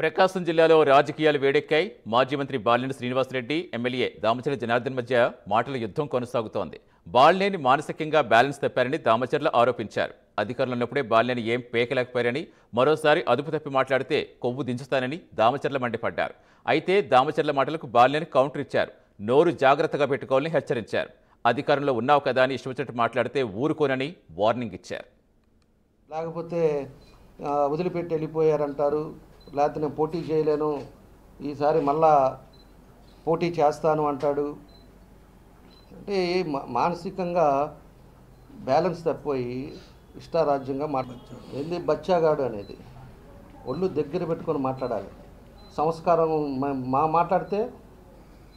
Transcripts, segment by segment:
ప్రకాశం జిల్లాలో రాజకీయాలు వేడెక్కాయి. మాజీ మంత్రి బాలినేని శ్రీనివాసరెడ్డి, ఎమ్మెల్యే దామచర్ల జనార్దన్ మధ్య మాటల యుద్ధం కొనసాగుతోంది. బాలినేని మానసికంగా బ్యాలెన్స్ తప్పారని దామచర్ల ఆరోపించారు. అధికారంలో ఉన్నప్పుడే బాలినేని ఏం పేకలేకపోయారని, మరోసారి అదుపు తప్పి మాట్లాడితే కొవ్వు దించుతానని దామచర్ల మండిపడ్డారు. అయితే దామచర్ల మాటలకు బాలినేని కౌంటర్ ఇచ్చారు. నోరు జాగ్రత్తగా పెట్టుకోవాలని హెచ్చరించారు. అధికారంలో ఉన్నావు కదా అని ఇష్టమొచ్చినట్టు మాట్లాడితే ఊరుకోనని వార్నింగ్ ఇచ్చారు. లేకపోతే వదిలిపెట్టి వెళ్ళిపోయారంటారు, లేకపోతే నేను పోటీ చేయలేను, ఈసారి మళ్ళా పోటీ చేస్తాను అంటాడు. అంటే మానసికంగా బ్యాలెన్స్ తప్పిపోయి ఇష్టారాజ్యంగా మాట్లాడుతాడు. ఏంది బచ్చాగాడు అనేది ఒళ్ళు దగ్గర పెట్టుకొని మాట్లాడాలి. సంస్కారం మాట్లాడితే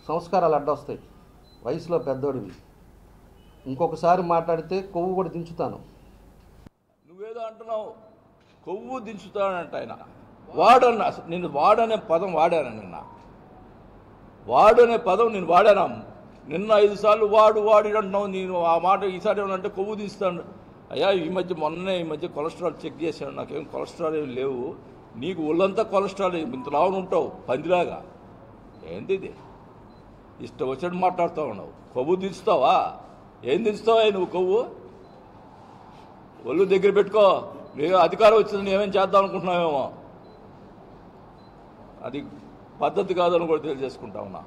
సంస్కారాలు అడ్డొస్తాయి. వయసులో పెద్దోడివి, ఇంకొకసారి మాట్లాడితే కొవ్వు కూడా దించుతాను. నువ్వేదో అంటున్నావు, కొవ్వు దించుతానంట ఆయన. వాడన్న నేను వాడనే పదం వాడాను. వాడనే పదం నేను వాడాను. నిన్న 5 సార్లు వాడు అంటున్నావు. నేను ఆ మాట ఈసారి ఏమనంటే కొవ్వు దించుతాను. అయ్యా ఈ మధ్య కొలెస్ట్రాల్ చెక్ చేశాను, నాకేం కొలెస్ట్రాల్ ఏమి లేవు. నీకు ఒళ్ళంతా కొలెస్ట్రాల్, ఇంత లావును ఉంటావు పందిలాగా. ఏంటి ఇది? ఇష్టం వచ్చినట్టు మాట్లాడుతూ ఉన్నావు. కొవ్వు దించుతావా? ఏం దించుతావా నువ్వు? కొవ్వు ఒళ్ళు దగ్గర పెట్టుకో. నేను అధికారం వచ్చిందని ఏమేం చేద్దాం అనుకుంటున్నావేమో, అది పద్ధతి కాదని కూడా తెలియజేసుకుంటా ఉన్నా.